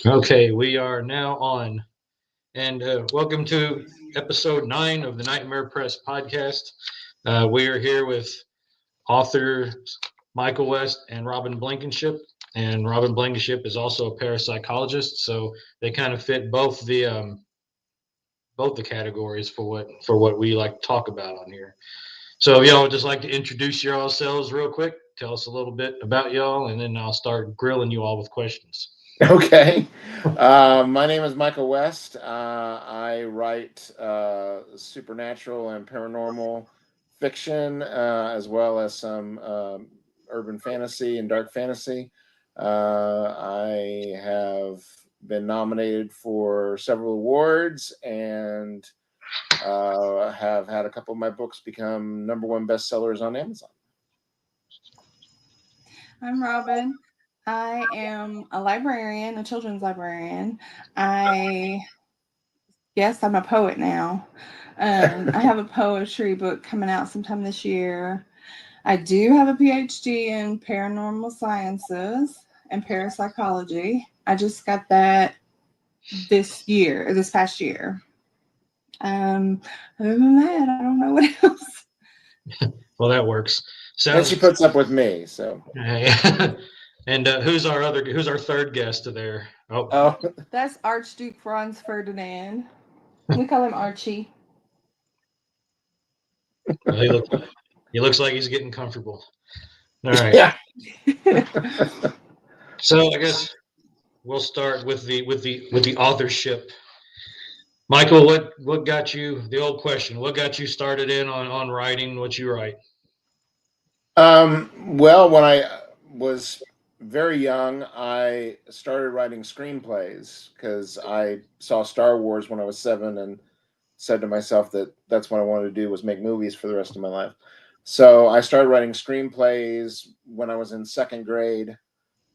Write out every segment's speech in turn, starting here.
Okay, we are now on, and welcome to episode 9 of the Nightmare Press podcast. We are here with authors Michael West and Robin Blankenship, and Robin Blankenship is also a parapsychologist, so they kind of fit both the categories for what we like to talk about on here. So, if y'all would just like to introduce yourselves real quick, tell us a little bit about y'all, and then I'll start grilling you all with questions. Okay. My name is Michael West. I write supernatural and paranormal fiction, as well as some urban fantasy and dark fantasy. I have been nominated for several awards and have had a couple of my books become #1 bestsellers on Amazon. I'm Robin. I am a librarian, a children's librarian. I guess I'm a poet now. I have a poetry book coming out sometime this year. I do have a PhD in paranormal sciences and parapsychology. I just got that this past year. Um, Other than that, I don't know what else. Well, that works. And she Sounds. puts up with me. So, And who's our third guest there? Oh, oh, That's Archduke Franz Ferdinand. We call him Archie. well, he looks like he's getting comfortable. All right. yeah. So I guess we'll start with the authorship. Michael, what got you the old question? What got you started in on writing what you write? Well, when I was very young, I started writing screenplays because I saw Star Wars when I was 7 and said to myself that that's what I wanted to do was make movies for the rest of my life. So I started writing screenplays when I was in second grade,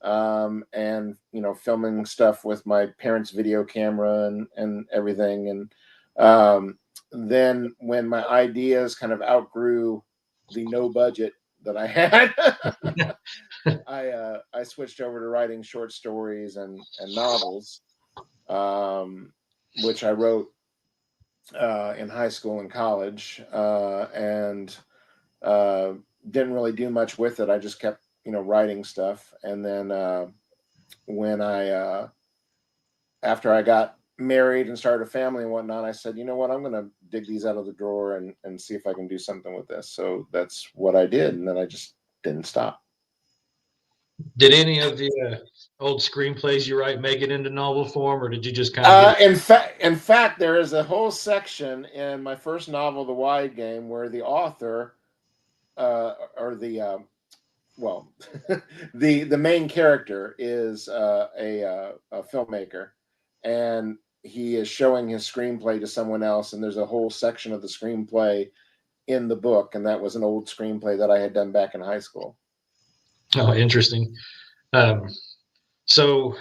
and filming stuff with my parents' video camera and everything. And then when my ideas kind of outgrew the no budget that I had, I switched over to writing short stories and novels, um, which I wrote in high school and college, and uh, didn't really do much with it. I just kept writing stuff, and then when I after I got married and started a family and whatnot, I said, you know what, I'm going to dig these out of the drawer and see if I can do something with this. So that's what I did, and then I just didn't stop. Did any of the old screenplays you write make it into novel form, or did you just kind of get? In fact, there is a whole section in my first novel, The Wide Game, where the author, or the well, the main character is a filmmaker, and he is showing his screenplay to someone else, and there's a whole section of the screenplay in the book, and that was an old screenplay that I had done back in high school. Oh, interesting. Um, so,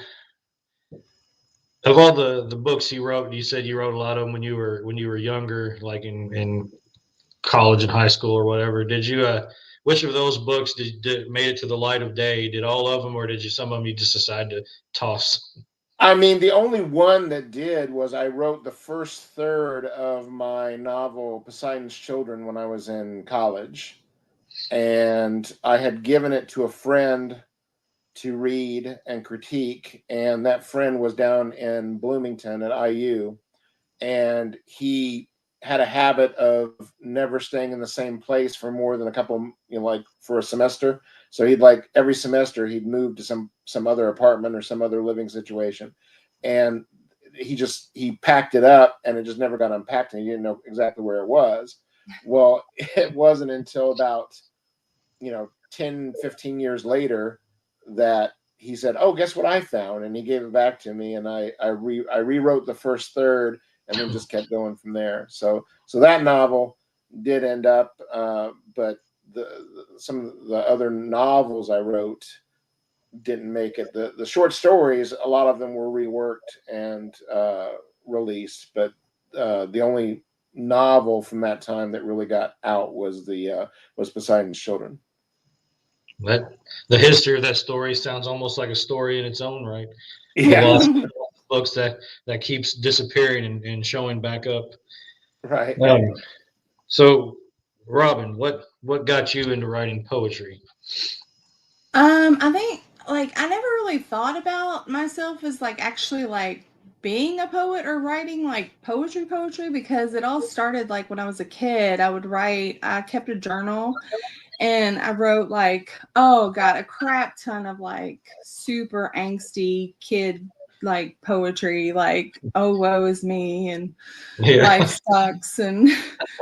of all the books you wrote, you said you wrote a lot of them when you were younger, like in college and high school or whatever. Did you which of those books did made it to the light of day? Did all of them, or did you some of them you just decide to toss? I mean, the only one that did was I wrote the first third of my novel Poseidon's Children when I was in college, and I had given it to a friend to read and critique, and that friend was down in Bloomington at IU, and he had a habit of never staying in the same place for more than a couple, like for a semester. So he'd like every semester he'd move to some other apartment or some other living situation, and he packed it up and it just never got unpacked, and he didn't know exactly where it was. Well, it wasn't until about 10-15 years later that he said, "Oh, guess what I found?" And he gave it back to me, and I rewrote the first third, and then just kept going from there. So that novel did end up, but some of the other novels I wrote didn't make it. The short stories, a lot of them were reworked and released, but the only novel from that time that really got out was Poseidon's Children. That the history of that story sounds almost like a story in its own right. The Yeah, lost books that keeps disappearing and showing back up. right. Um, so, Robin, what got you into writing poetry? I think like I never really thought about myself as like actually like being a poet or writing like poetry because it all started like when I was a kid. I kept a journal and I wrote like, oh God, a crap ton of like super angsty kid like poetry, like, oh woe is me and Yeah, life sucks and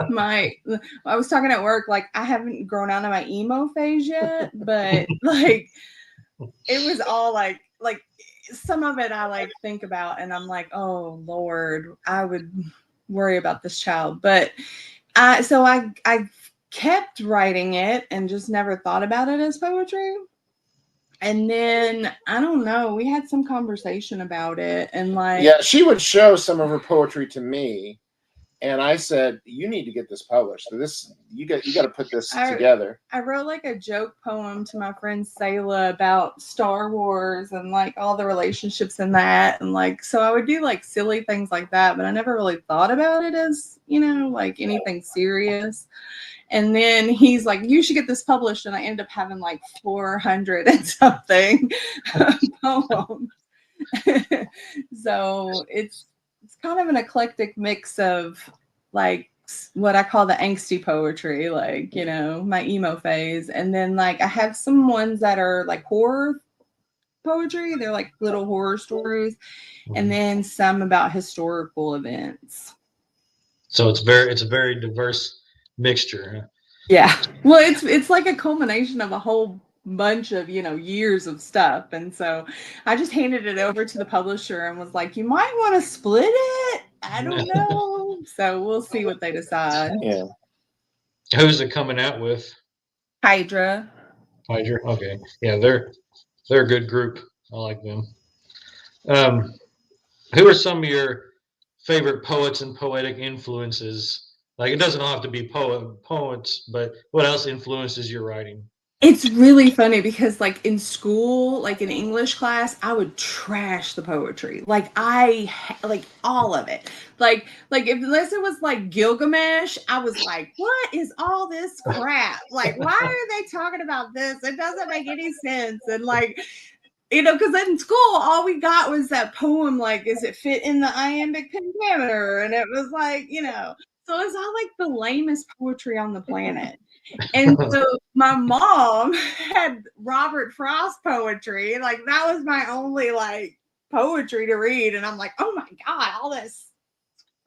my I was talking at work, like I haven't grown out of my emo phase yet, but like it was all like some of it I like think about and I'm like, oh Lord, I would worry about this child. But I kept writing it and just never thought about it as poetry. And then I don't know, we had some conversation about it and like Yeah, she would show some of her poetry to me, and I said, "You need to get this published. This you got to put this together." I wrote like a joke poem to my friend Sayla about Star Wars and like all the relationships in that. And like, so I would do like silly things like that, but I never really thought about it as, like anything serious. And then he's like, you should get this published. And I ended up having like 400 and something poems. So it's kind of an eclectic mix of like what I call the angsty poetry, like, my emo phase. And then like I have some ones that are like horror poetry. They're like little horror stories. And then some about historical events. so it's a very diverse mixture. Yeah. Well, it's like a culmination of a whole bunch of, years of stuff. And so I just handed it over to the publisher and was like, you might want to split it. I don't know. So we'll see what they decide. Yeah. Who's it coming out with? Hydra. Hydra. Okay, yeah, they're a good group. I like them. Um, who are some of your favorite poets and poetic influences? Like, it doesn't all have to be poets, but what else influences your writing? It's really funny because like in school, like in English class, I would trash the poetry. Like like all of it. Like if unless it was like Gilgamesh, I was like, what is all this crap? Like why are they talking about this? It doesn't make any sense. And like because in school, all we got was that poem, like, is it fit in the iambic pentameter? And it was like, so it's all like the lamest poetry on the planet. And so my mom had Robert Frost poetry. Like that was my only like poetry to read. And I'm like, oh my God, all this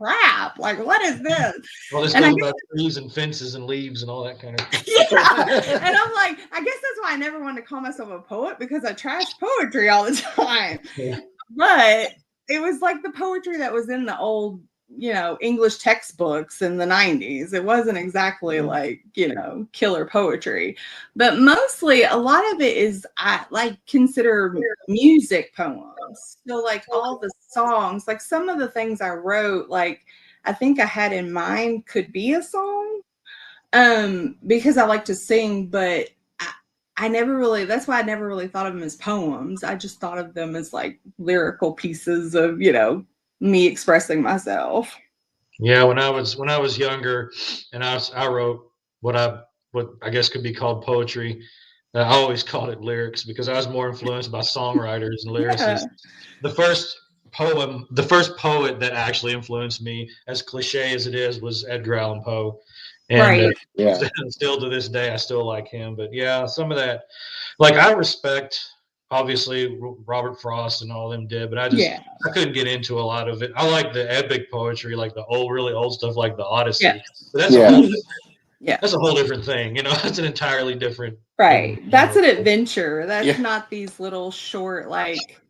crap. Like, what is this? All this And stuff about trees and fences and leaves and all that kind of yeah. And I'm like, I guess that's why I never wanted to call myself a poet because I trashed poetry all the time. Yeah. But it was like the poetry that was in the old English textbooks in the 90s. It wasn't exactly like, killer poetry, but mostly a lot of it is I like consider music poems. So like all the songs, like some of the things I wrote, like I think I had in mind could be a song because I like to sing, but I never really, that's why I never really thought of them as poems. I just thought of them as like lyrical pieces of, me expressing myself. Yeah, when I was younger, and I wrote what I guess could be called poetry. I always called it lyrics because I was more influenced by songwriters and lyricists. Yeah. The first poet that actually influenced me, as cliche as it is, was Edgar Allan Poe. And Right. Yeah. still to this day, I still like him. But yeah, some of that, like I respect obviously Robert Frost and all them did, but I couldn't get into a lot of it. I like the epic poetry, like the really old stuff, like the Odyssey. Yeah. But that's a whole Yeah. that's a whole different thing. That's an entirely different. Right. That's an adventure. That's Yeah. not these little short, like,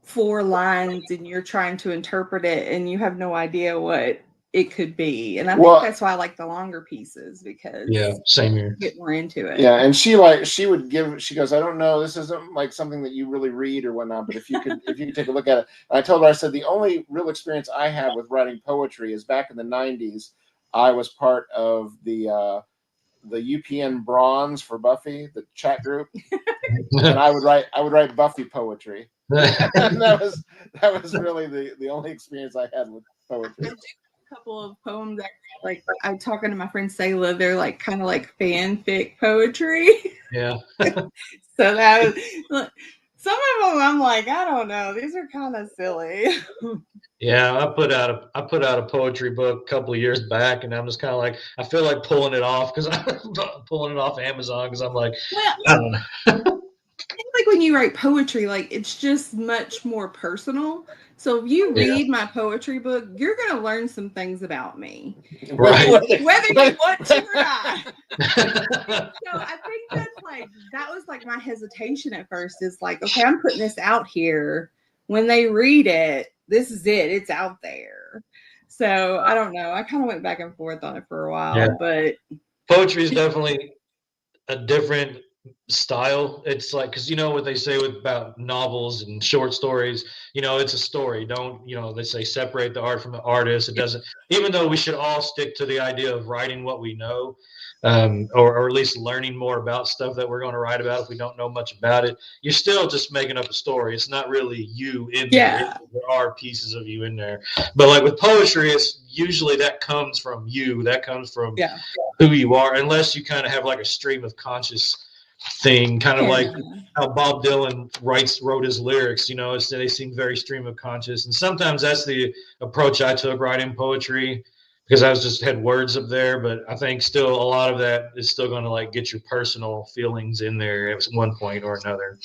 4 lines and you're trying to interpret it and you have no idea what it could be. And I think that's why I like the longer pieces because same here. Get more into it. Yeah, and she goes, I don't know, this isn't like something that you really read or whatnot, but if you could take a look at it. And I told her, I said, the only real experience I have with writing poetry is back in the 90s. I was part of the UPN Bronze for Buffy, the chat group, and I would write Buffy poetry. And that was really the only experience I had with poetry. I do a couple of poems that like I'm talking to my friend Sayla. They're like kind of like fanfic poetry. Yeah. So that was some of them. I'm like, I don't know. These are kind of silly. Yeah, I put out a poetry book a couple of years back, and I'm just kind of like, I feel like pulling it off because I'm pulling it off Amazon because I'm like, Well, I don't know. like when you write poetry, like it's just much more personal. So if you read my poetry book, you're gonna learn some things about me, Right. whether you want to or not. So I think that was like my hesitation at first. Is like, okay, I'm putting this out here. When they read it, this is it. It's out there. So I don't know. I kind of went back and forth on it for a while, but poetry is definitely a different style. It's like, because you know what they say about novels and short stories, it's a story. Don't, they say separate the art from the artist. It doesn't, even though we should all stick to the idea of writing what we know, or at least learning more about stuff that we're going to write about. If we don't know much about it, you're still just making up a story. It's not really you in there. There are pieces of you in there. But like with poetry, it's usually that comes from you. That comes from who you are, unless you kind of have like a stream of conscious thing, kind of like how Bob Dylan wrote his lyrics. They seem very stream of conscious, and sometimes that's the approach I took writing poetry, because I was just had words up there. But I think still a lot of that is still going to like get your personal feelings in there at one point or another.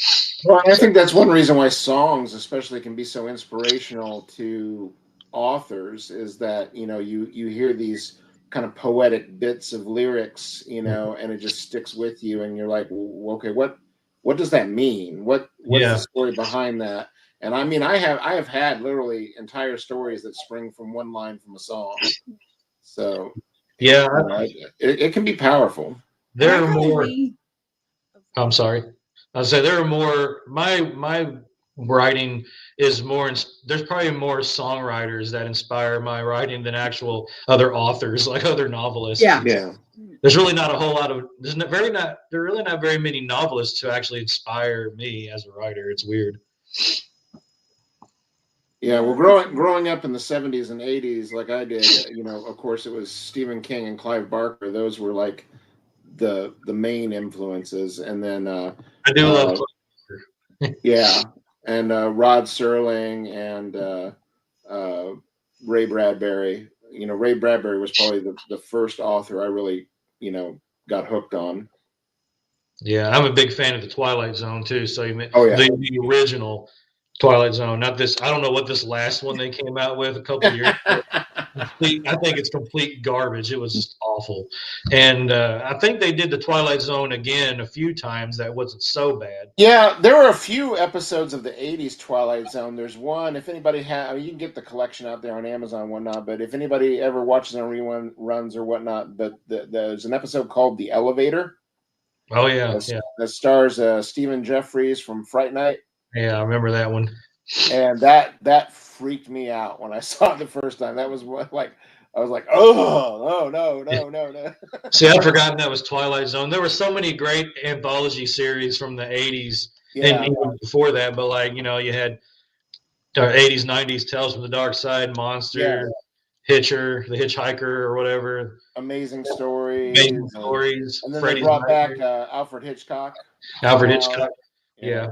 Well, I think that's one reason why songs especially can be so inspirational to authors, is that you hear these kind of poetic bits of lyrics, and it just sticks with you, and you're like, well, okay, what does that mean? What's the story behind that? And I mean, I have had literally entire stories that spring from one line from a song. So it can be powerful. There are more. I'm sorry. I'll say there are more. My writing is more. There's probably more songwriters that inspire my writing than actual other authors, like other novelists. Yeah. There's really not a whole lot of. There are really not very many novelists who actually inspire me as a writer. It's weird. Yeah, well, growing up in the 70s and 80s, like I did, of course, it was Stephen King and Clive Barker. Those were like the main influences, and then I do love Clive Barker. And Rod Serling and Ray Bradbury. Ray Bradbury was probably the first author I really got hooked on. Yeah, I'm a big fan of the Twilight Zone too. So the original Twilight Zone, not this. I don't know what this last one they came out with a couple of years ago. I think it's complete garbage. It was just awful. And I think they did the Twilight Zone again a few times. That wasn't so bad. Yeah, there were a few episodes of the 80s Twilight Zone. There's one, if anybody you can get the collection out there on Amazon and whatnot, but if anybody ever watches on reruns or whatnot, but there's an episode called The Elevator. Oh, yeah. That stars Stephen Jeffries from Fright Night. Yeah, I remember that one. And that freaked me out when I saw it the first time. That was like, I was like, oh no. See, I'd forgotten that was Twilight Zone. There were so many great anthology series from the 80s and even before that. But like, you had 80s, 90s Tales from the Dark Side, Monster, Hitcher, The Hitchhiker or whatever. Amazing Stories. And then Freddy's they brought back Alfred Hitchcock. Hitchcock. Yeah.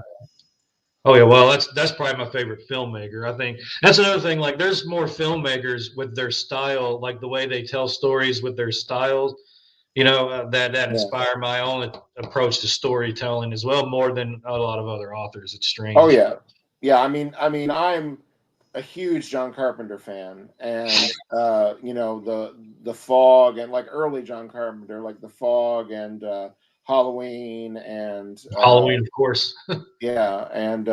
Oh yeah, well that's probably my favorite filmmaker. I think that's another thing. Like, there's more filmmakers with their style, like the way they tell stories with their styles. That inspire my own approach to storytelling as well, more than a lot of other authors. It's strange. Oh yeah. I mean, I'm a huge John Carpenter fan, and the Fog, and like early John Carpenter, like The Fog and Halloween, and Halloween, of course. And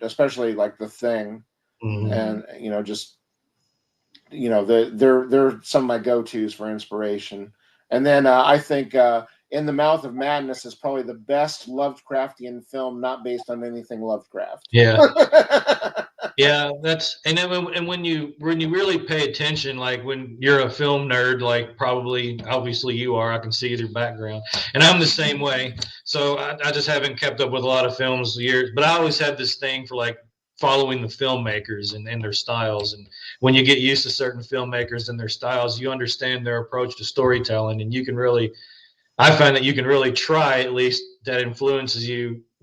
especially like The Thing, and they're some of my go-tos for inspiration. And then I think In the Mouth of Madness is probably the best Lovecraftian film not based on anything Lovecraft. Yeah. Yeah, and then and when you really pay attention, like when you're a film nerd, like probably obviously you are, I can see your background, and I'm the same way. So I just haven't kept up with a lot of films years, but I always had this thing for like following the filmmakers and their styles. And when you get used to certain filmmakers and their styles, you understand their approach to storytelling, and you can really, I find that you can really try, at least that influences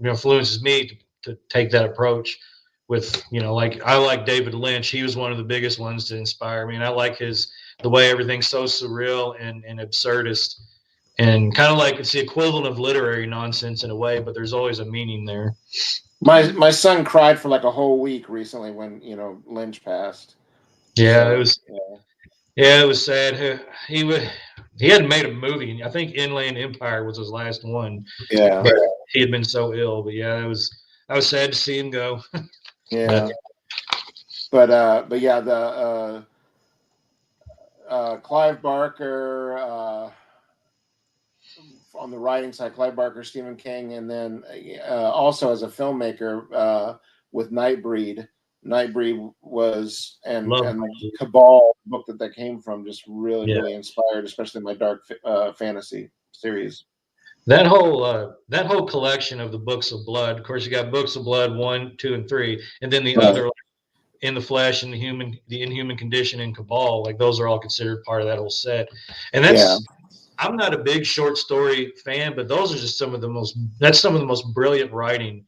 influences me to take that approach with, like I like David Lynch. He was one of the biggest ones to inspire me. And I like the way everything's so surreal and absurdist and kind of like it's the equivalent of literary nonsense in a way, but there's always a meaning there. My son cried for like a whole week recently when Lynch passed. Yeah, So, it was. Yeah, it was sad. He hadn't made a movie. I think Inland Empire was his last one. Yeah, But he had been so ill. But yeah, I was sad to see him go. yeah. But yeah, the Clive Barker on the writing side, Clive Barker, Stephen King, and then also as a filmmaker with Nightbreed. Nightbreed was and Cabal, the book that came from, just really inspired, especially my dark fantasy series. That whole collection of the Books of Blood. Of course, you got Books of Blood 1, 2, and 3, and then the other, like, In the Flesh and the Inhuman Condition and Cabal. Like those are all considered part of that whole set. And I'm not a big short story fan, but those are just some of the most brilliant writing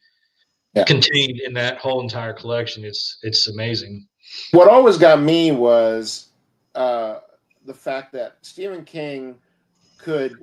contained in that whole entire collection. It's amazing. What always got me was the fact that Stephen King could,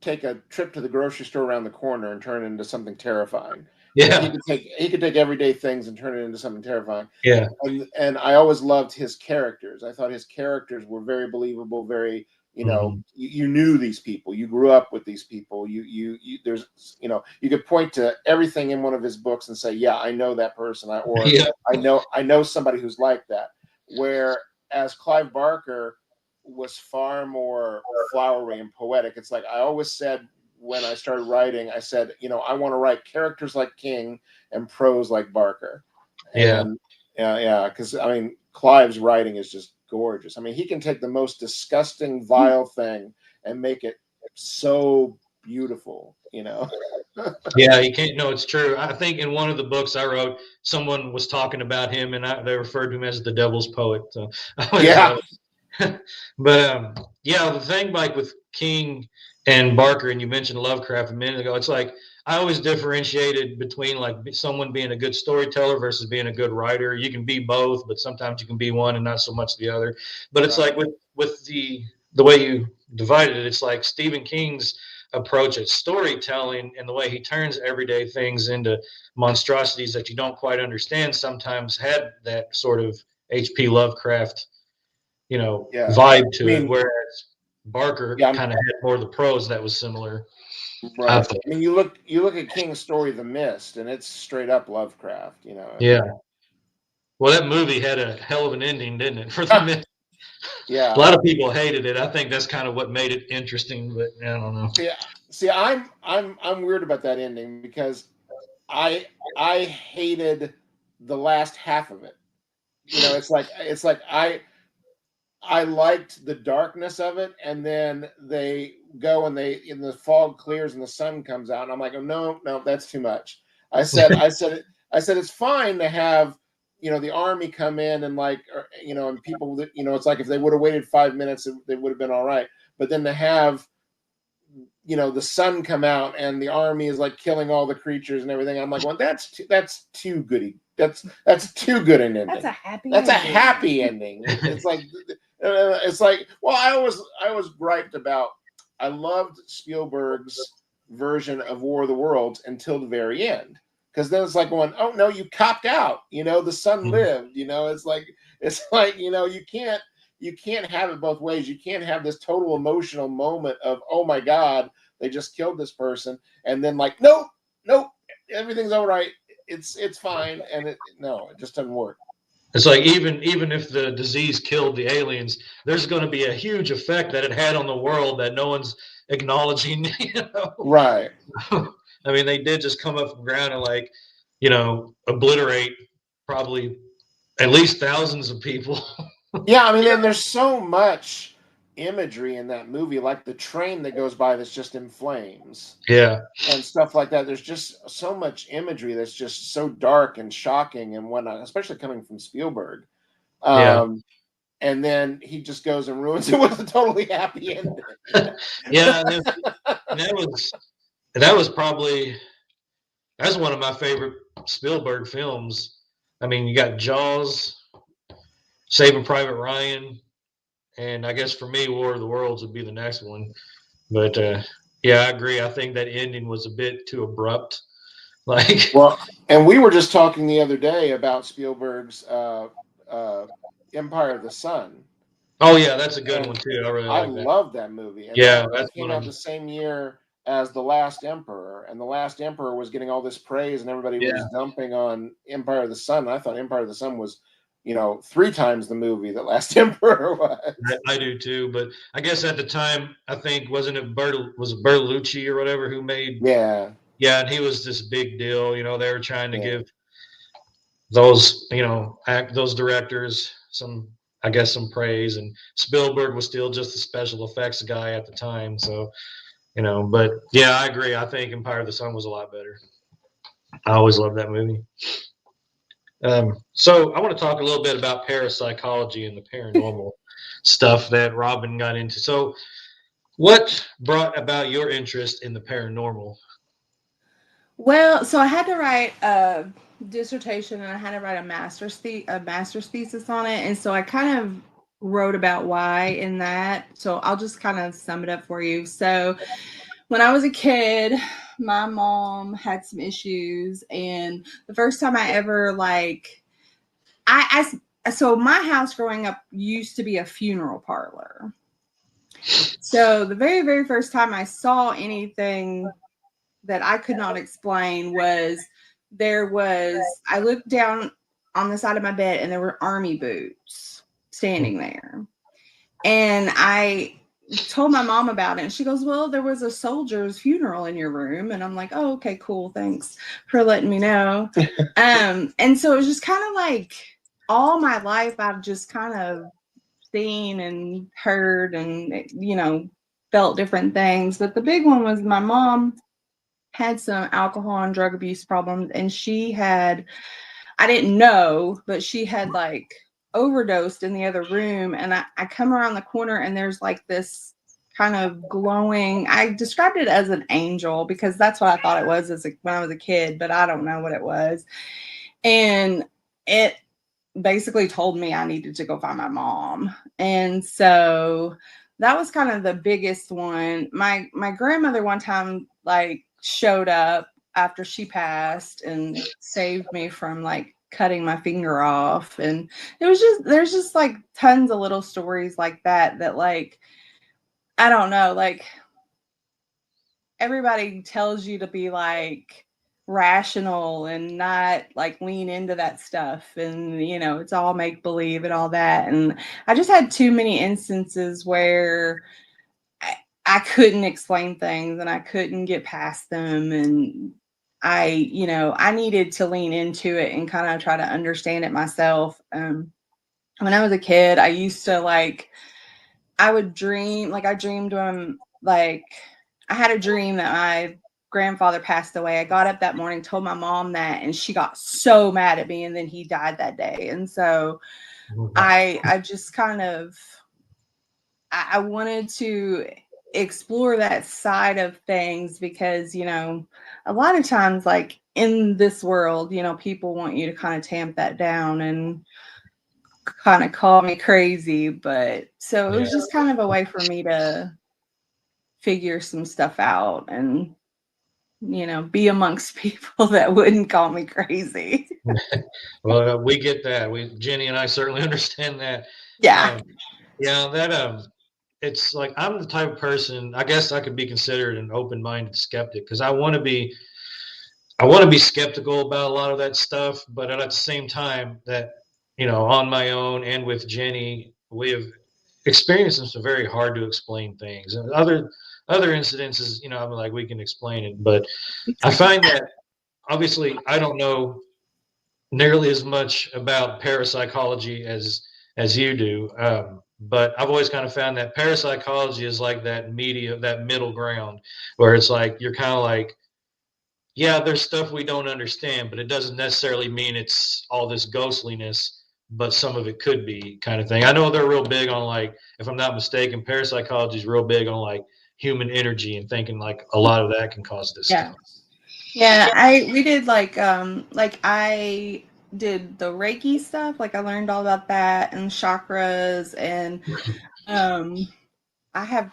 take a trip to the grocery store around the corner and turn it into something terrifying. Yeah, he could take everyday things and turn it into something terrifying. Yeah, and I always loved his characters. I thought his characters were very believable, very, you knew these people, you grew up with these people. You there's, you could point to everything in one of his books and say, yeah, I know that person, I know somebody who's like that. Whereas Clive Barker was far more flowery and poetic. It's like I always said when I started writing, I said, I want to write characters like King and prose like Barker. And because I mean, Clive's writing is just gorgeous. I mean, he can take the most disgusting, vile thing and make it so beautiful, Yeah, you can't. No, it's true. I think in one of the books I wrote, someone was talking about him, and they referred to him as the devil's poet. So but the thing like with King and Barker, and you mentioned Lovecraft a minute ago, it's like I always differentiated between like someone being a good storyteller versus being a good writer. You can be both, but sometimes you can be one and not so much the other. But it's like with the way you divided it, it's like Stephen King's approach at storytelling and the way he turns everyday things into monstrosities that you don't quite understand sometimes had that sort of H.P. Lovecraft vibe to it, whereas Barker kind of had more of the prose that was similar. Right. I mean, you look at King's story, The Mist, and it's straight up Lovecraft. Yeah. Well, that movie had a hell of an ending, didn't it? For The Mist. Yeah. A lot of people hated it. I think that's kind of what made it interesting, but I don't know. Yeah. See, I'm weird about that ending because I hated the last half of it. It's like I liked the darkness of it, and then they go and the fog clears and the sun comes out, and I'm like, oh no, that's too much. I said it's fine to have the army come in and and people that it's like if they would have waited 5 minutes, they would have been all right. But then to have the sun come out and the army is like killing all the creatures and everything, I'm like, well, that's too goody. That's too good an ending. That's a happy. That's ending. A happy ending. It's like well, I was griped about. I loved Spielberg's version of War of the Worlds until the very end, because then it's like going, oh no, you copped out. The son lived. It's like you can't have it both ways. You can't have this total emotional moment of, oh my God, they just killed this person, and then like, nope, everything's all right. It's fine, and it just doesn't work. It's like even if the disease killed the aliens, there's going to be a huge effect that it had on the world that no one's acknowledging. Right. I mean, they did just come up from ground and obliterate probably at least thousands of people. Yeah, I mean, and there's so much imagery in that movie, like the train that goes by that's just in flames Yeah, and stuff like that. There's just so much imagery that's just so dark and shocking and whatnot, especially coming from Spielberg. yeah, Um, and then he just goes and ruins it with a totally happy ending. yeah. And that was probably that's one of my favorite Spielberg films. I mean, you got Jaws, Saving Private Ryan, and I guess for me, War of the Worlds would be the next one. But yeah, I agree. I think that ending was a bit too abrupt. Like, Well, and we were just talking the other day about Spielberg's uh, Empire of the Sun, oh yeah, that's a good one and too. I really I like that. love that movie. And Yeah, that that's came one out of the same year as The Last Emperor, and The Last Emperor was getting all this praise, and everybody was yeah. dumping on Empire of the Sun. And I thought Empire of the Sun was, 3 times the movie that Last Emperor was. I do too. But I guess at the time, I think wasn't it was it Bertolucci or whatever who made. Yeah, Yeah, and he was this big deal. They were trying to yeah. give those those directors some, I guess, some praise, and Spielberg was still just a special effects guy at the time. So but yeah, I agree. I think Empire of the Sun was a lot better. I always loved that movie. So I want to talk a little bit about parapsychology and the paranormal stuff that Robin got into. So what brought about your interest in the paranormal? Well, so I had to write a dissertation and I had to write a master's thesis on it, and so I kind of wrote about why in that. So I'll just kind of sum it up for you. So when I was a kid, my mom had some issues, and the first time I ever so my house growing up used to be a funeral parlor. So the very, very first time I saw anything that I could not explain was I looked down on the side of my bed and there were army boots standing there. And I told my mom about it and she goes, well, there was a soldier's funeral in your room. And I'm like, oh, okay, cool. Thanks for letting me know. And so it was just kind of like all my life I've just kind of seen and heard and, felt different things. But the big one was my mom had some alcohol and drug abuse problems, and I didn't know, but she had overdosed in the other room. And I come around the corner and there's this kind of glowing, I described it as an angel because that's what I thought it was when I was a kid, but I don't know what it was. And it basically told me I needed to go find my mom. And so that was kind of the biggest one. My grandmother one time showed up after she passed and saved me from cutting my finger off. And there's just tons of little stories like that I don't know, everybody tells you to be rational and not lean into that stuff, and it's all make believe and all that. And I just had too many instances where I couldn't explain things and I couldn't get past them, and I needed to lean into it and kind of try to understand it myself. When I was a kid, I used to I would dream, I dreamed I had a dream that my grandfather passed away. I got up that morning, told my mom that, and she got so mad at me, and then he died that day. And so I just kind of, I wanted to explore that side of things because, a lot of times, in this world, people want you to kind of tamp that down and kind of call me crazy. But so it Yeah. was just kind of a way for me to figure some stuff out and be amongst people that wouldn't call me crazy. Well, we get that. Jenny and I certainly understand that. Yeah. Yeah, that it's like I'm the type of person. I guess I could be considered an open-minded skeptic because I want to be skeptical about a lot of that stuff, but at the same time, that on my own and with Jenny, we have experienced some very hard to explain things, and other incidences. I'm like we can explain it, but I find that obviously I don't know nearly as much about parapsychology as you do. But I've always kind of found that parapsychology is like that middle ground, where it's like you're kind of like, yeah, there's stuff we don't understand, but it doesn't necessarily mean it's all this ghostliness, but some of it could be, kind of thing. I know they're real big on, like, if I'm not mistaken, parapsychology is real big on like human energy and thinking like a lot of that can cause this Yeah. stuff. Yeah, we did like I did the Reiki stuff, like I learned all about that and chakras, and I have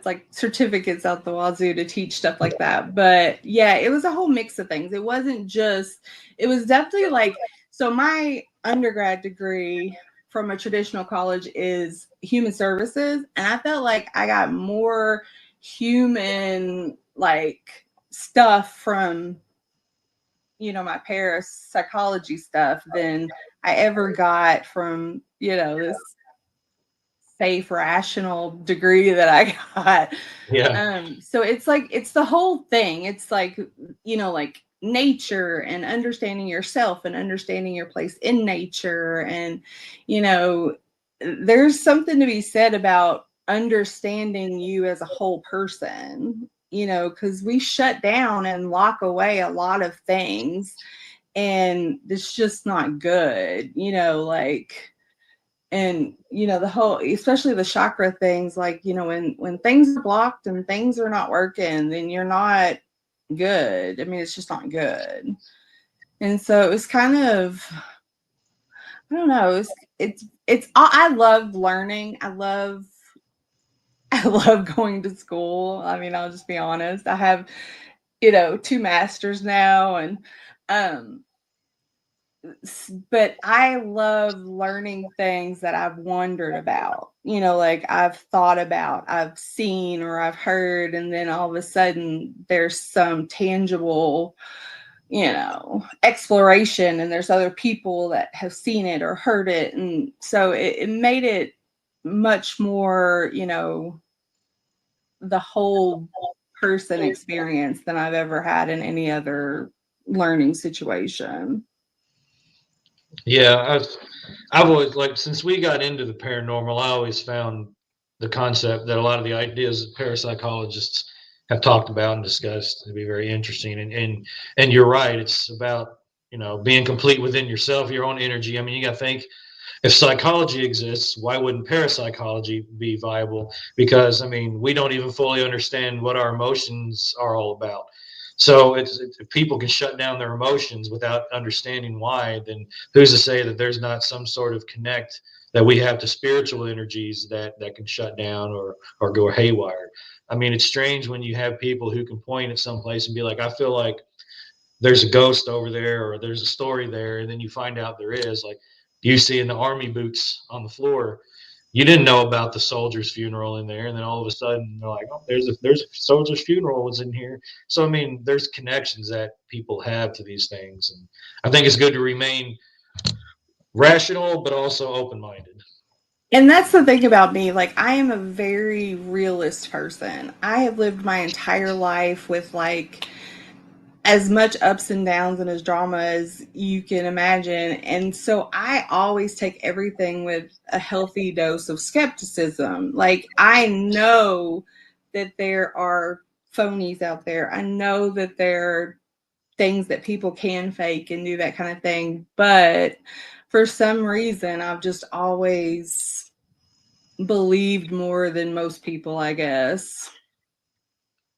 like certificates out the wazoo to teach stuff like that. But yeah, it was a whole mix of things. It wasn't just, it was definitely like, so my undergrad degree from a traditional college is human services, and I felt like I got more human like stuff from, you know, my parapsychology stuff than I ever got from, you know, this safe rational degree that I got. Yeah. So it's like, it's the whole thing. It's like, you know, like nature and understanding yourself and understanding your place in nature. And, you know, there's something to be said about understanding you as a whole person, you know, because we shut down and lock away a lot of things, and it's just not good, you know, like, and you know, the whole, especially the chakra things, like, you know, when things are blocked and things are not working, then you're not good. I mean, it's just not good. And so it was kind of, I don't know, it's I love learning. I love going to school. I mean, I'll just be honest, I have, you know, 2 masters now, and um but I love learning things that I've wondered about, you know, like I've thought about, I've seen, or I've heard, and then all of a sudden there's some tangible, you know, exploration, and there's other people that have seen it or heard it. And so it made it much more, you know, the whole person experience than I've ever had in any other learning situation. Yeah, I've always, like, since we got into the paranormal, I always found the concept that a lot of the ideas that parapsychologists have talked about and discussed to be very interesting. And you're right, it's about, you know, being complete within yourself, your own energy. I mean, you got to think, if psychology exists, why wouldn't parapsychology be viable? Because I mean, we don't even fully understand what our emotions are all about. So if people can shut down their emotions without understanding why, then who's to say that there's not some sort of connect that we have to spiritual energies that can shut down or go haywire? I mean, it's strange when you have people who can point at some place and be like, I feel like there's a ghost over there or there's a story there, and then you find out there is, like you see in the army boots on the floor. You didn't know about the soldier's funeral in there, and then all of a sudden they're like, oh, there's a soldier's funeral was in here. So I mean, there's connections that people have to these things, and I think it's good to remain rational but also open-minded. And that's the thing about me. Like, I am a very realist person. I have lived my entire life with like as much ups and downs and as drama as you can imagine. And so I always take everything with a healthy dose of skepticism. Like, I know that there are phonies out there. I know that there are things that people can fake and do that kind of thing. But for some reason, I've just always believed more than most people, I guess.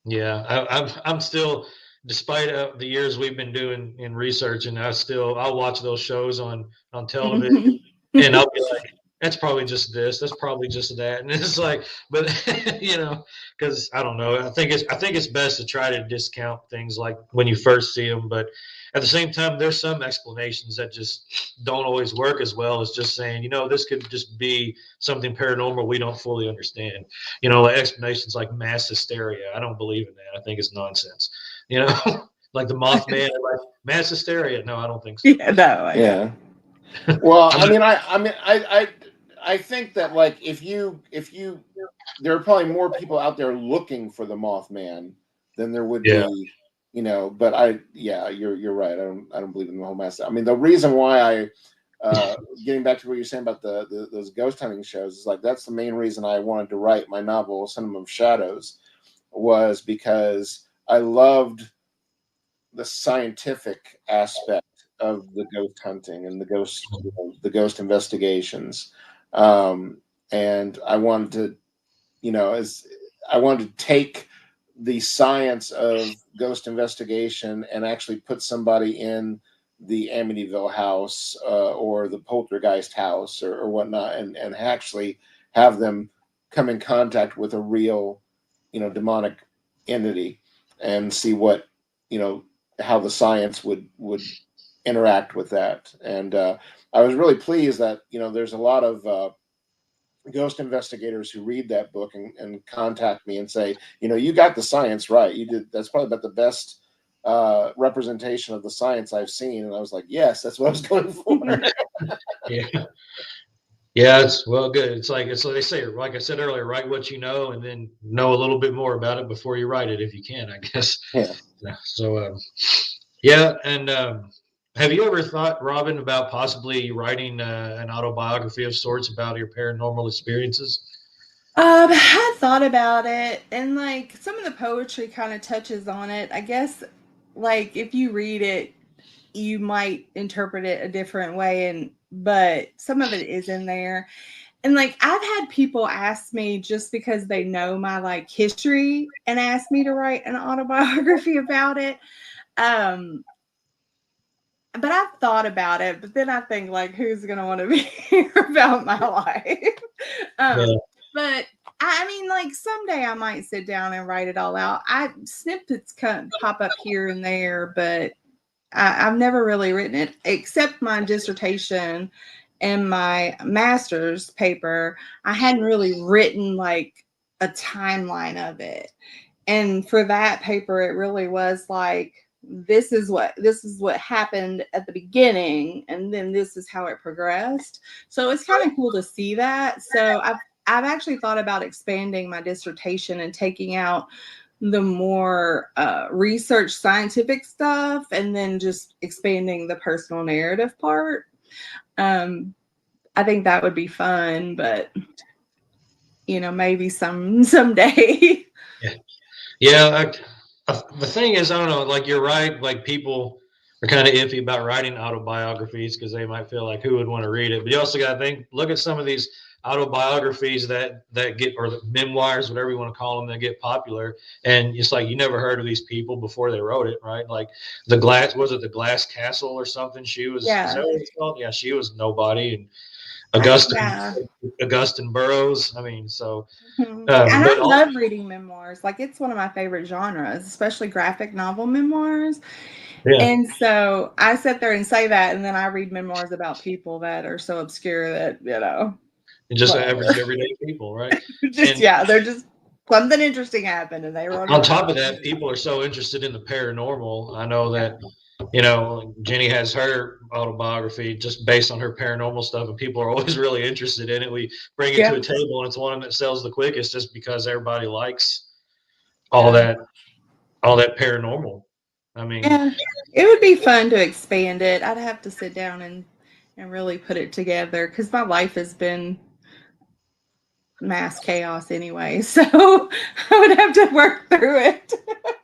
Yeah, I'm still, despite the years we've been doing in research, and I'll watch those shows on television, Mhm. and I'll be like, that's probably just this, that's probably just that, and it's like, but you know, because I don't know, I think it's best to try to discount things like when you first see them, but at the same time, there's some explanations that just don't always work as well as just saying, you know, this could just be something paranormal we don't fully understand. You know, like explanations like mass hysteria. I don't believe in that. I think it's nonsense. You know, like the Mothman, like mass hysteria. No, I don't think so. Yeah, no, I know. Yeah. Well, I'm I not, mean, I think that, like, if you there are probably more people out there looking for the Mothman than there would yeah, be but you're right. I don't believe in the whole mess. I mean, the reason why getting back to what you're saying about those ghost hunting shows is like, that's the main reason I wanted to write my novel, Cinema of Shadows, was because I loved the scientific aspect of the ghost hunting and the ghost investigations. And I wanted to, I wanted to take the science of ghost investigation and actually put somebody in the Amityville house or the Poltergeist house or whatnot, and actually have them come in contact with a real, demonic entity, and see what, how the science would interact with that. And I was really pleased that, there's a lot of ghost investigators who read that book and contact me and say, you got the science right. You did. That's probably about the best representation of the science I've seen. And I was like, yes, that's what I was going for. Yeah. Yeah, it's well good. It's like they say, like I said earlier, write what you know and then know a little bit more about it before you write it if you can, I guess. Yeah. So yeah, and have you ever thought, Robin, about possibly writing an autobiography of sorts about your paranormal experiences? I thought about it, and like some of the poetry kind of touches on it. I guess, like if you read it, you might interpret it a different way, but some of it is in there. And like I've had people ask me just because they know my like history and ask me to write an autobiography about it. Um, but I've thought about it, but then I think like who's gonna want to be hear about my life? Yeah. But I mean, like someday I might sit down and write it all out. Snippets pop up here and there, but I've never really written it except my dissertation and my master's paper. I hadn't really written like a timeline of it. And for that paper, it really was like, this is what happened at the beginning, and then this is how it progressed. So it's kind of cool to see that. So I've actually thought about expanding my dissertation and taking out the more research scientific stuff and then just expanding the personal narrative part. I think that would be fun, but maybe someday. Yeah. The thing is, I don't know, like you're right, like people are kind of iffy about writing autobiographies because they might feel like who would want to read it. But you also got to think, look at some of these autobiographies that get, or the memoirs, whatever you want to call them, that get popular. And it's like you never heard of these people before they wrote it, right? Like the Glass Castle or something? She was, is Yeah. that what it's called? Yeah, she was nobody. And Yeah. Augustine Burroughs. I mean, so. And I But love reading memoirs. Like it's one of my favorite genres, especially graphic novel memoirs. yeah. And so I sit there and say that, and then I read memoirs about people that are so obscure that, And just whatever. average everyday people, right? They're just something interesting happened and they wrote it On top down. of that, people are so interested in the paranormal. I know that, Jenny has her autobiography just based on her paranormal stuff, and people are always really interested in it. We bring it to a table, and it's one that sells the quickest just because everybody likes all that paranormal. I mean, Yeah, it would be fun to expand it. I'd have to sit down and really put it together because my life has been mass chaos anyway, so I would have to work through it.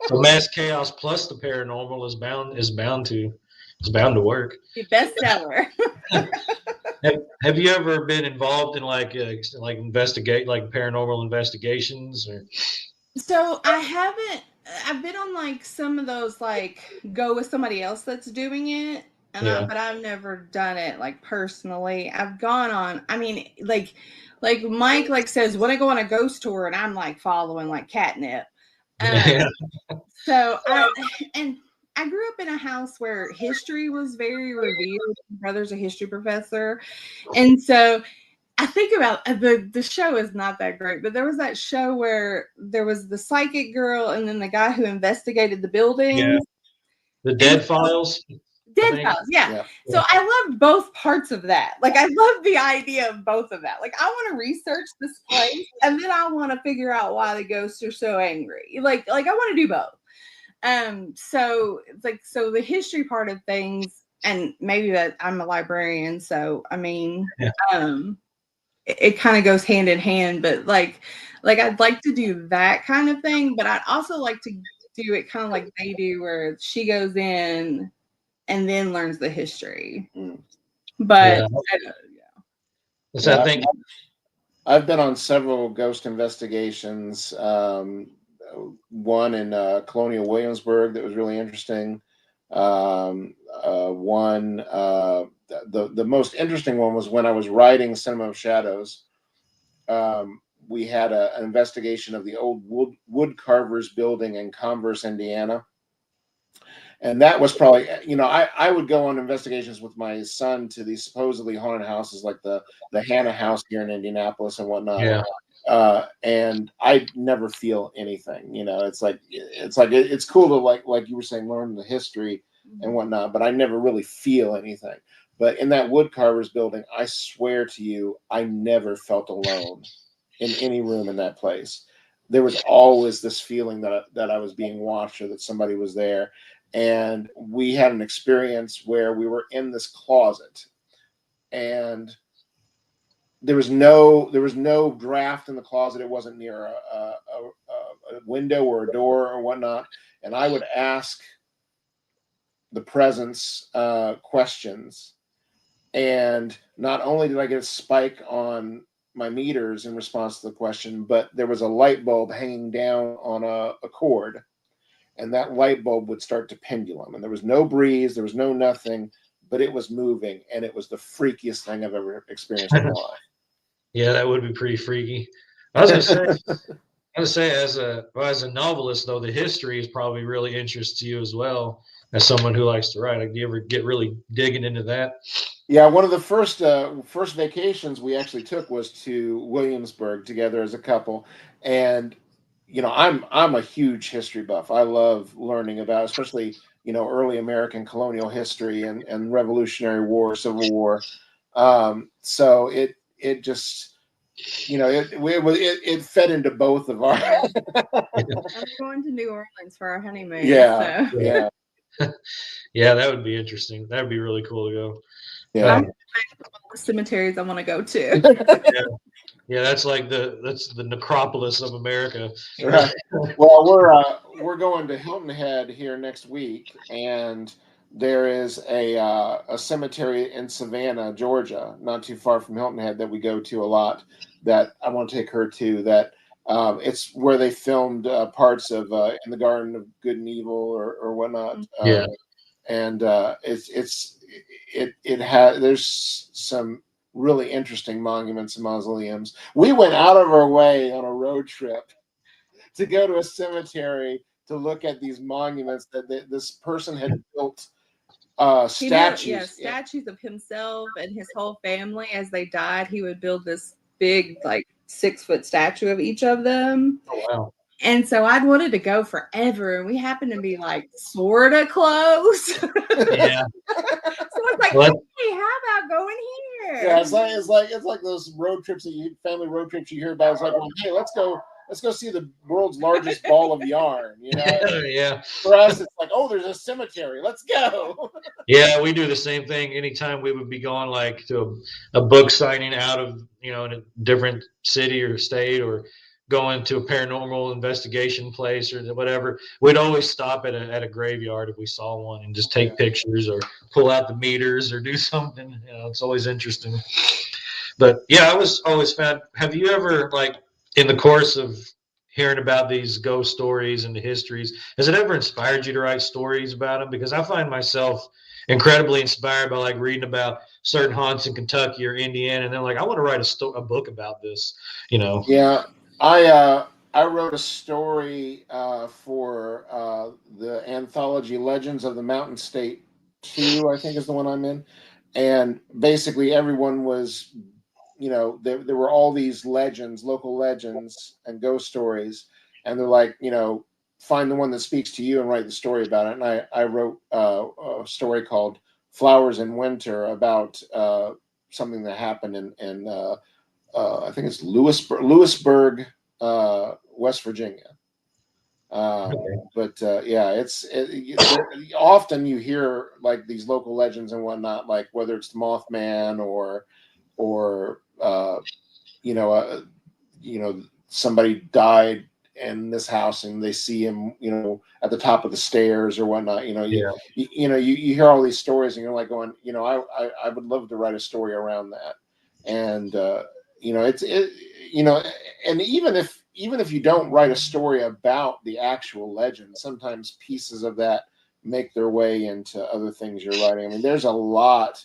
so mass chaos plus the paranormal is bound to work. The bestseller. Have you ever been involved in like investigate like paranormal investigations or? So I haven't. I've been on like some of those like go with somebody else that's doing it, but I've never done it like personally. I've gone on. I mean, like Mike like says when I go on a ghost tour and I'm like following like catnip. So I grew up in a house where history was very revered. My brother's a history professor, and so I think about the show is not that great, but there was that show where there was the psychic girl and then the guy who investigated the buildings. Yeah. The Dead Files. Dead Files, yeah. So I loved both parts of that. Like I love the idea of both of that. Like I want to research this place and then I want to figure out why the ghosts are so angry. Like I want to do both. So it's like, so the history part of things, and maybe that I'm a librarian, so I mean, Yeah. it kind of goes hand in hand, but like I'd like to do that kind of thing, but I'd also like to do it kind of like they do, where she goes in and then learns the history. But So I think I've been on several ghost investigations. One in Colonial Williamsburg that was really interesting. The most interesting one was when I was writing Cinema of Shadows. We had an investigation of the old wood carvers building in Converse, Indiana. And that was probably, I would go on investigations with my son to these supposedly haunted houses like the Hannah House here in Indianapolis and whatnot. Yeah. And I never feel anything. It's cool to like you were saying, learn the history and whatnot, but I never really feel anything. But in that wood carvers building, I swear to you, I never felt alone in any room in that place. There was always this feeling that I was being watched or that somebody was there. And we had an experience where we were in this closet and there was no draft in the closet. It wasn't near a window or a door or whatnot. And I would ask the presence questions. And not only did I get a spike on my meters in response to the question, but there was a light bulb hanging down on a cord. And that light bulb would start to pendulum. And there was no breeze, there was no nothing, but it was moving. And it was the freakiest thing I've ever experienced in my life. Yeah, that would be pretty freaky. I was gonna say as a novelist though, the history is probably really interests you as well as someone who likes to write. Like, do you ever get really digging into that? Yeah, one of the first vacations we actually took was to Williamsburg together as a couple, and I'm a huge history buff. I love learning about, especially early American colonial history and Revolutionary War, Civil War. So it just it fed into both of our. I'm going to New Orleans for our honeymoon. Yeah, so. yeah. Yeah, that would be interesting. That would be really cool to go. Yeah. All the cemeteries I want to go to. Yeah, that's the necropolis of America. Right. Well, we're going to Hilton Head here next week, and there is a cemetery in Savannah, Georgia, not too far from Hilton Head that we go to a lot. That I want to take her to. That it's where they filmed parts of In the Garden of Good and Evil or whatnot. Yeah. And it has there's some really interesting monuments and mausoleums. We went out of our way on a road trip to go to a cemetery to look at these monuments that this person had built statues. Statues of himself and his whole family as they died. He would build this big, like 6-foot statue of each of them. Oh, wow. And so I'd wanted to go forever, and we happened to be like sort of close. Yeah. So it's like, hey, how about going here? Yeah, it's like those road trips family road trips you hear about. It's like, well, hey, let's go see the world's largest ball of yarn. Yeah. For us, it's like, oh, there's a cemetery. Let's go. Yeah, we do the same thing. Anytime we would be going like to a book signing out of in a different city or state, or going to a paranormal investigation place or whatever, we'd always stop at a graveyard if we saw one and just take pictures or pull out the meters or do something. It's always interesting. But yeah, I was always found. Have you ever, like, in the course of hearing about these ghost stories and the histories, has it ever inspired you to write stories about them? Because I find myself incredibly inspired by like reading about certain haunts in Kentucky or Indiana, and then like I want to write a book about this. Yeah, I wrote a story for the anthology Legends of the Mountain State 2, I think is the one I'm in, and basically everyone was, there were all these legends, local legends and ghost stories, and they're like, find the one that speaks to you and write the story about it. And I wrote a story called Flowers in Winter about something that happened in I think it's Lewisburg, West Virginia. But yeah, often you hear like these local legends and whatnot, like whether it's the Mothman or somebody died in this house and they see him, at the top of the stairs or whatnot. You hear all these stories and you're like going, I would love to write a story around that. And and even if you don't write a story about the actual legend, sometimes pieces of that make their way into other things you're writing. I mean, there's a lot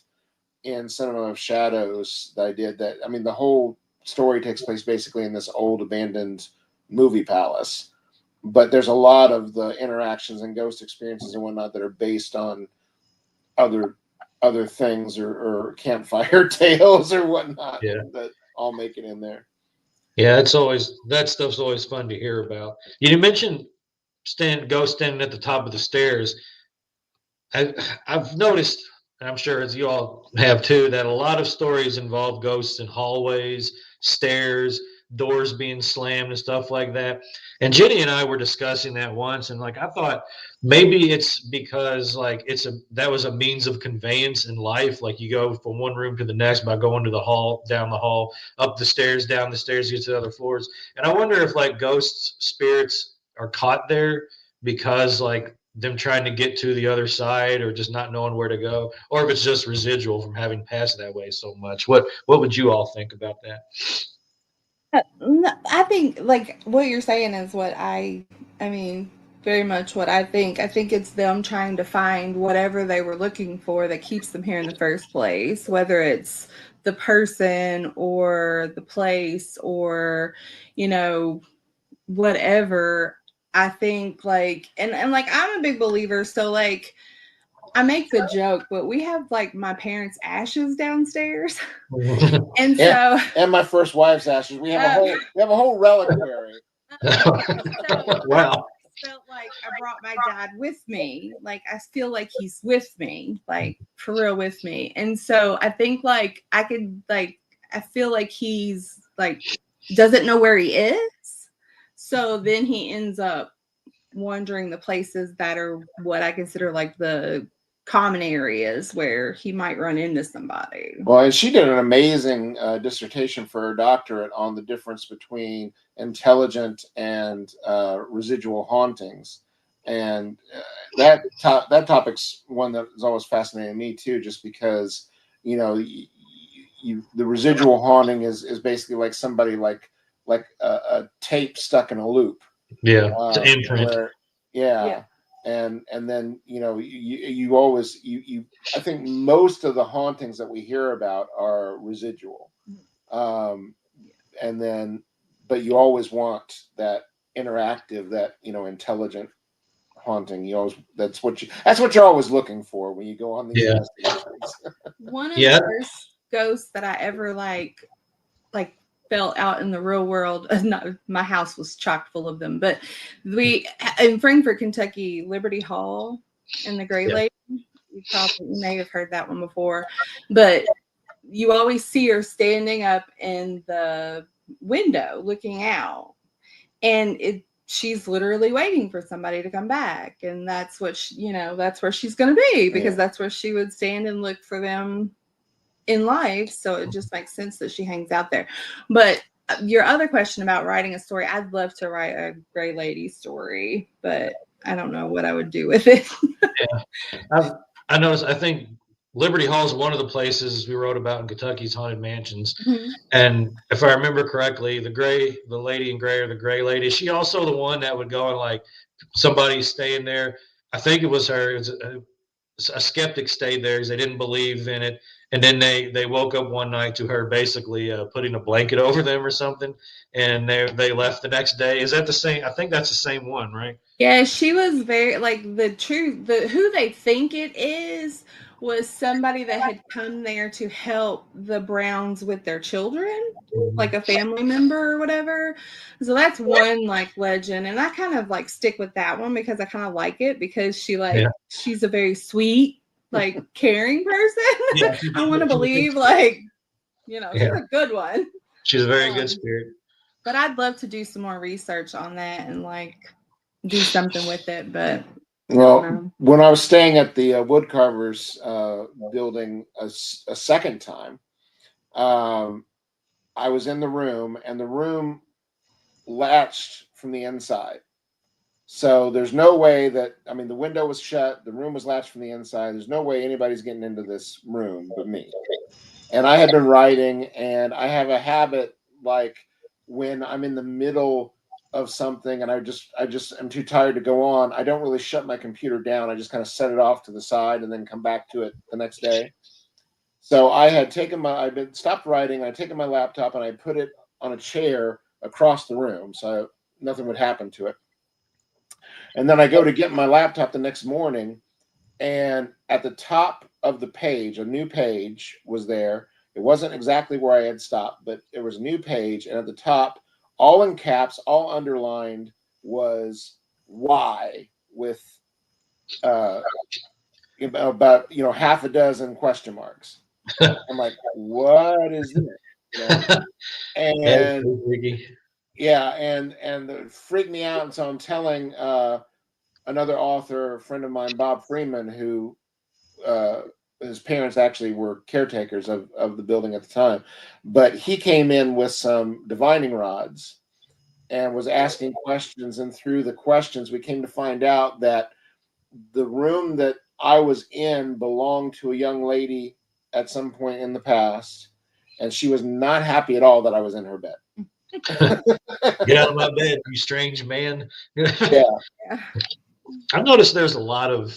in Cinema of Shadows that I did that. I mean, the whole story takes place basically in this old abandoned movie palace, but there's a lot of the interactions and ghost experiences and whatnot that are based on other things or campfire tales or whatnot that all make it in there. Yeah, that stuff's always fun to hear about. You mentioned ghost standing at the top of the stairs. I've noticed, and I'm sure as you all have too, that a lot of stories involve ghosts in hallways, stairs, doors being slammed, and stuff like that. And Jenny and I were discussing that once, and like I thought maybe it's because like that was a means of conveyance in life. Like you go from one room to the next by going to the hall, down the hall, up the stairs, down the stairs, get to the other floors. And I wonder if like ghosts, spirits are caught there because like them trying to get to the other side or just not knowing where to go, or if it's just residual from having passed that way so much. What would you all think about that? I think like what you're saying is what I mean, very much what I think. I think it's them trying to find whatever they were looking for that keeps them here in the first place, whether it's the person or the place or, whatever. I think like, and like, I'm a big believer. So like, I make the joke, but we have like my parents' ashes downstairs. And so, and my first wife's ashes. We have a whole reliquary. Wow. I felt like I brought my dad with me. Like I feel like he's with me, like for real with me. And so I think like I feel like he's like doesn't know where he is. So then he ends up wandering the places that are what I consider like the common areas where he might run into somebody. Well, and she did an amazing dissertation for her doctorate on the difference between intelligent and residual hauntings, and that topic's one that is always fascinating me too, just because the residual haunting is basically like somebody like a tape stuck in a loop. Yeah, it's an imprint. And then you always I think most of the hauntings that we hear about are residual, and then but you always want that interactive, that intelligent haunting. That's what you're always looking for when you go on these investigations. One of the first ghosts that I ever like felt out in the real world. Not, my house was chock full of them, but we in Frankfort, Kentucky, Liberty Hall and the Gray Lady. You may have heard that one before, but you always see her standing up in the window looking out, and she's literally waiting for somebody to come back, and that's what that's where she's going to be, because that's where she would stand and look for them in life. So it just makes sense that she hangs out there. But your other question about writing a story, I'd love to write a Gray Lady story, but I don't know what I would do with it. I noticed, I think Liberty Hall is one of the places we wrote about in Kentucky's haunted mansions. Mm-hmm. And if I remember correctly, the lady in gray, or the Gray Lady, is she also the one that would go and like somebody staying there? I think it was her. It was a skeptic stayed there because they didn't believe in it, and then they woke up one night to her basically putting a blanket over them or something, and they left the next day. Is that the same? I think that's the same one, right? Yeah, she was very like who they think it is was somebody that had come there to help the Browns with their children, like a family member or whatever. So that's one like legend, and I kind of like stick with that one because I kind of like it, because she's a very sweet, like caring person. I want to believe she's a good one. She's a very good spirit. But I'd love to do some more research on that and like do something with it, but Well, when I was staying at the woodcarvers building a second time, I was in the room, and the room latched from the inside. So there's no way that, I mean, the window was shut, the room was latched from the inside. There's no way anybody's getting into this room but me. And I had been writing, and I have a habit, like when I'm in the middle of something and I just am too tired to go on, I don't really shut my computer down. I just kind of set it off to the side and then come back to it the next day. So I'd been stopped writing, I'd taken my laptop and I put it on a chair across the room so nothing would happen to it. And then I go to get my laptop the next morning, and at the top of the page, a new page was there. It wasn't exactly where I had stopped, but it was a new page. And at the top, all in caps, all underlined, was "why" with about half a dozen question marks. I'm like, what is this? And yeah, and it freaked me out. And so I'm telling another author, a friend of mine, Bob Freeman, who his parents actually were caretakers of the building at the time, but he came in with some divining rods and was asking questions. And through the questions, we came to find out that the room that I was in belonged to a young lady at some point in the past, and she was not happy at all that I was in her bed. Get out of my bed, you strange man. Yeah. I've noticed there's a lot of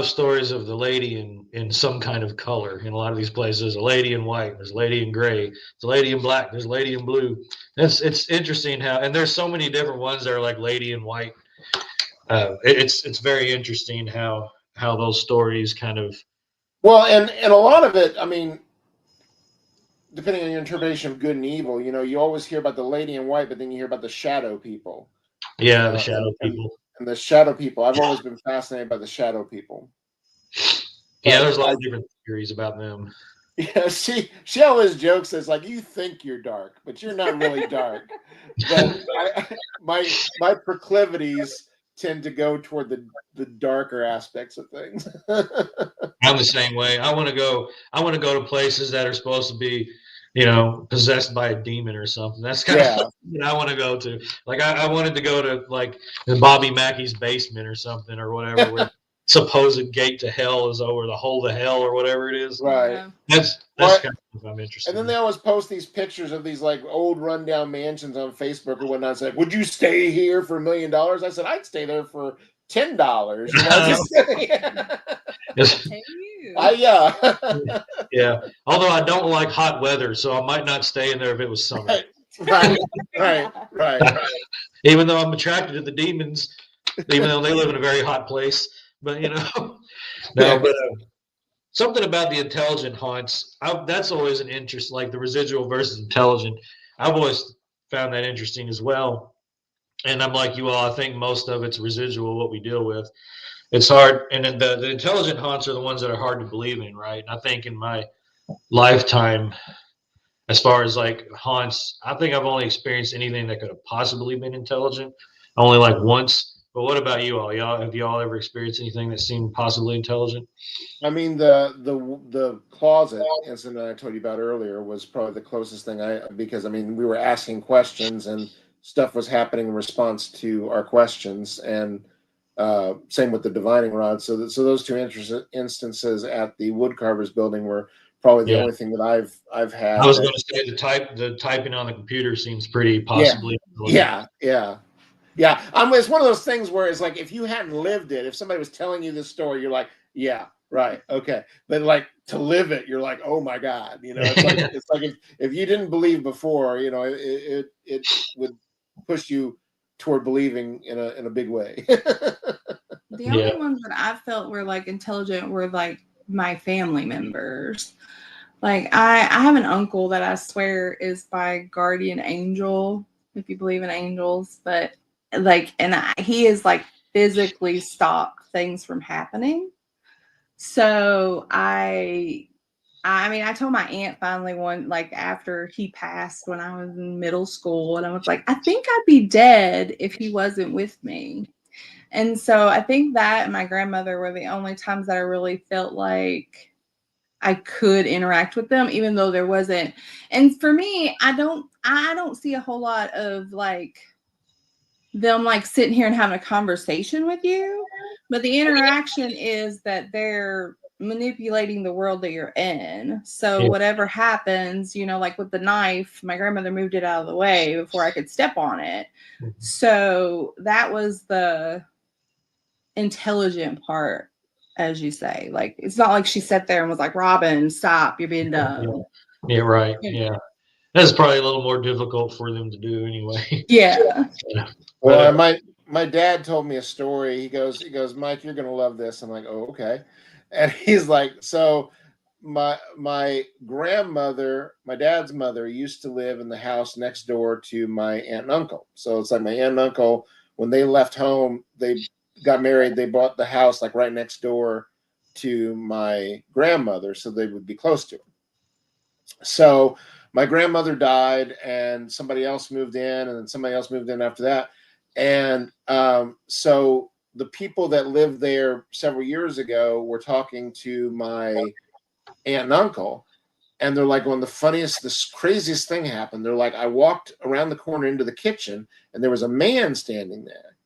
stories of the lady in some kind of color in a lot of these places. There's a lady in white, there's a lady in gray, there's a lady in black, there's a lady in blue. It's interesting how, and there's so many different ones that are like lady in white. It's very interesting how those stories kind of. Well, and a lot of it, I mean, depending on your interpretation of good and evil, you always hear about the lady in white, but then you hear about the shadow people. Yeah, the shadow people. And the shadow people. I've always been fascinated by the shadow people. Yeah, there's a lot of different theories about them. Yeah, she always jokes as like, you think you're dark, but you're not really dark. But my proclivities tend to go toward the darker aspects of things. I'm the same way. I want to go to places that are supposed to be, possessed by a demon or something. That's kind of something I want to go to. Like I wanted to go to like Bobby Mackey's basement or something or whatever, where supposed gate to hell is over the hole to hell or whatever it is. Right. That's kind of I'm interested. And then they always post these pictures of these like old rundown mansions on Facebook or whatnot. It's like, would you stay here for $1 million? I said, I'd stay there for $10. Yeah. Although I don't like hot weather, so I might not stay in there if it was summer. Right. Even though I'm attracted to the demons, even though they live in a very hot place, but but something about the intelligent haunts, that's always an interest, like the residual versus intelligent. I've always found that interesting as well. And I'm like you all, I think most of it's residual, what we deal with. It's hard. And then the intelligent haunts are the ones that are hard to believe in, right? And I think in my lifetime, as far as like haunts, I think I've only experienced anything that could have possibly been intelligent. Only like once. But what about you all? Have y'all ever experienced anything that seemed possibly intelligent? I mean, the closet incident I told you about earlier was probably the closest thing because I mean, we were asking questions and stuff was happening in response to our questions, and same with the divining rod. So those two instances at the woodcarvers building were probably the only thing that I've had. I was going to say the typing on the computer seems pretty possibly. Yeah. It's one of those things where it's like, if you hadn't lived it, if somebody was telling you this story, you're like, yeah, right, okay. But like to live it, you're like, oh my God, it's like if you didn't believe before, it would push you toward believing in a big way. The only ones that I felt were like intelligent were like my family members. Like I have an uncle that I swear is my guardian angel, if you believe in angels, but like, he is like physically stopped things from happening. So I I mean, I told my aunt finally after he passed when I was in middle school, and I was like, I think I'd be dead if he wasn't with me. And so I think that and my grandmother were the only times that I really felt like I could interact with them, even though there wasn't. And for me, I don't see a whole lot of like them like sitting here and having a conversation with you, but the interaction is that they're manipulating the world that you're in. So whatever happens, like with the knife, my grandmother moved it out of the way before I could step on it. So that was the intelligent part, as you say. Like, it's not like she sat there and was like, Robin, stop, you're being dumb. Yeah, right. Yeah. That's probably a little more difficult for them to do anyway. Yeah. Well, my dad told me a story. He goes, Mike, you're gonna love this. I'm like, oh, okay. And he's like, so my grandmother, my dad's mother, used to live in the house next door to my aunt and uncle. So it's like my aunt and uncle, when they left home, they got married, they bought the house like right next door to my grandmother, so they would be close to her. So my grandmother died, and somebody else moved in, and then somebody else moved in after that. And so the people that lived there several years ago were talking to my aunt and uncle, and they're like, this craziest thing happened. They're like, I walked around the corner into the kitchen, and there was a man standing there.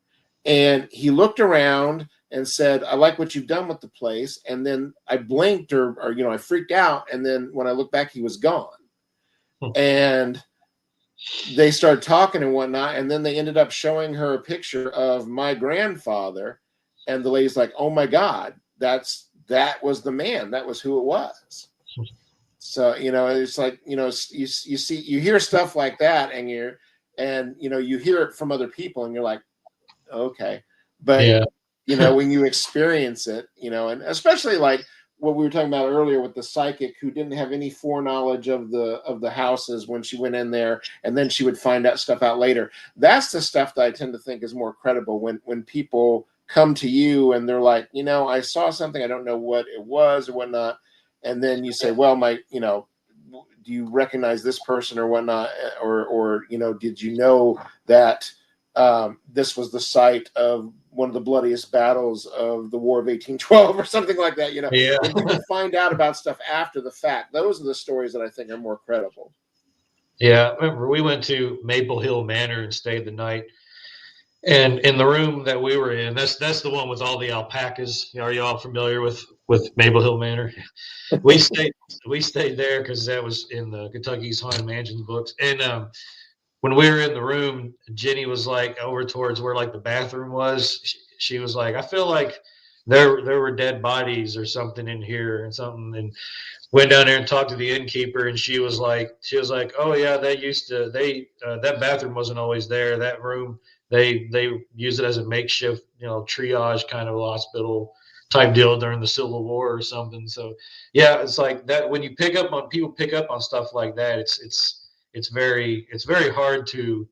And he looked around and said, I like what you've done with the place. And then I blinked or I freaked out. And then when I looked back, he was gone. And they started talking and whatnot. And then they ended up showing her a picture of my grandfather. And the lady's like, oh my God, that was the man. That was who it was. So, it's like, you hear stuff like that and you hear it from other people and you're like, okay. But, when you experience it, and especially like what we were talking about earlier with the psychic who didn't have any foreknowledge of the houses when she went in there, and then she would find out stuff out later. That's the stuff that I tend to think is more credible when people come to you and they're like, I saw something, I don't know what it was or whatnot. And then you say, well, do you recognize this person or whatnot? Or did you know that this was the site of one of the bloodiest battles of the War of 1812 or something like that? When people find out about stuff after the fact, those are the stories that I think are more credible. Yeah, I remember we went to Maple Hill Manor and stayed the night. And in the room that we were in, that's the one with all the alpacas. Are you all familiar with Maple Hill Manor? We stayed there because that was in the Kentucky's Haunted Mansion books. And when we were in the room, Jenny was like over towards where like the bathroom was. She was like, I feel like there were dead bodies or something in here and something. And went down there and talked to the innkeeper, and she was like, oh yeah, that bathroom wasn't always there. That room, they used it as a makeshift, triage kind of hospital type deal during the Civil War or something. So yeah, it's like that when people pick up on stuff like that, it's very hard to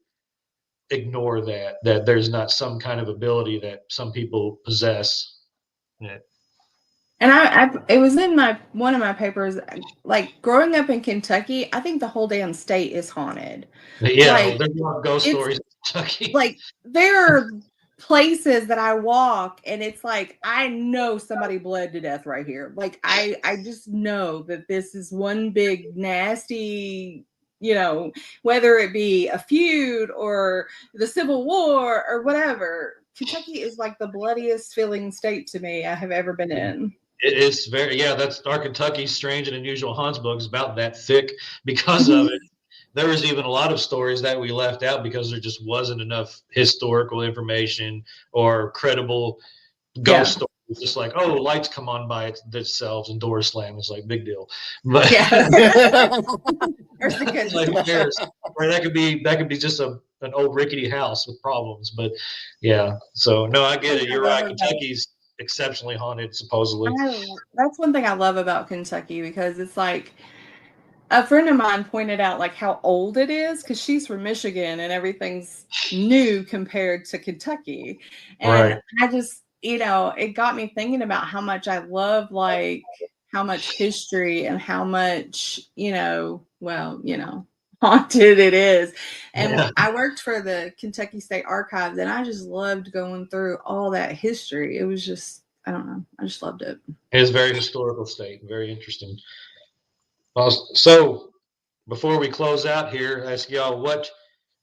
ignore that there's not some kind of ability that some people possess. Yeah. And it was in one of my papers, like growing up in Kentucky, I think the whole damn state is haunted. Yeah, like, there's a lot of ghost stories in Kentucky. Like there are places that I walk and it's like, I know somebody bled to death right here. Like I just know that this is one big nasty, whether it be a feud or the Civil War or whatever. Kentucky is like the bloodiest feeling state to me I have ever been in. It's that's our Kentucky Strange and Unusual Haunts book is about that thick because of it. There was even a lot of stories that we left out because there just wasn't enough historical information or credible ghost stories. Just like, oh, lights come on by themselves and doors slam. It's like big deal. But like, that could be just an old rickety house with problems. But yeah, so no, I get it. You're right. Kentucky's exceptionally haunted, supposedly. That's one thing I love about Kentucky because it's like a friend of mine pointed out like how old it is because she's from Michigan and everything's new compared to Kentucky. And I just, it got me thinking about how much I love like how much history and how much, haunted it is. And Yeah. I worked for the Kentucky State Archives, and I just loved going through all that history. It was just, I don't know, I just loved it. It is very historical state, very interesting. So before we close out here, I ask y'all what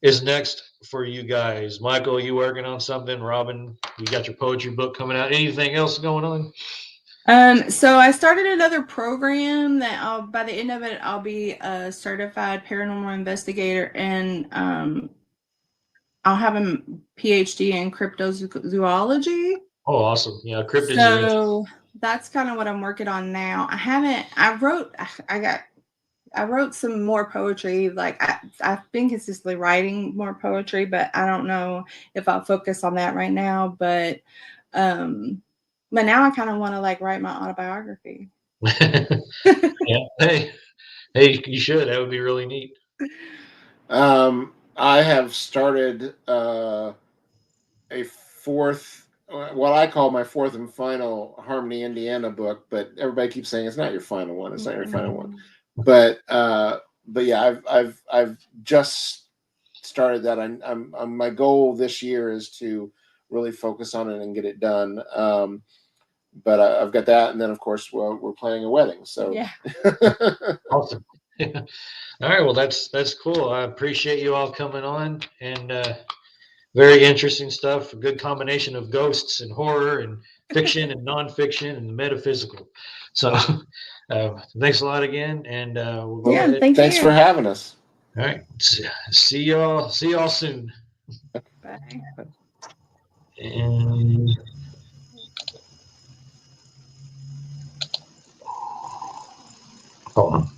is next for you guys. Michael, you working on something? Robin, you got your poetry book coming out. Anything else going on? So I started another program that by the end of it, I'll be a certified paranormal investigator, and I'll have a PhD in cryptozoology. Oh, awesome. Yeah, cryptids are interesting. So that's kind of what I'm working on now. I wrote some more poetry. Like I've been consistently writing more poetry, but I don't know if I'll focus on that right now. But now I kind of want to like write my autobiography. Yeah. Hey, you should. That would be really neat. I have started a fourth, what I call my fourth and final Harmony, Indiana book, but everybody keeps saying it's not your final one. It's not your final one. But yeah, I've just started that. I'm my goal this year is to really focus on it and get it done. But I've got that, and then of course we're planning a wedding. So yeah. Awesome. All right. Well, that's cool. I appreciate you all coming on, and very interesting stuff. A good combination of ghosts and horror and fiction and nonfiction and the metaphysical. So, thanks a lot again, and we'll go ahead. Thanks for having us. All right. See y'all soon. Bye. And hold on.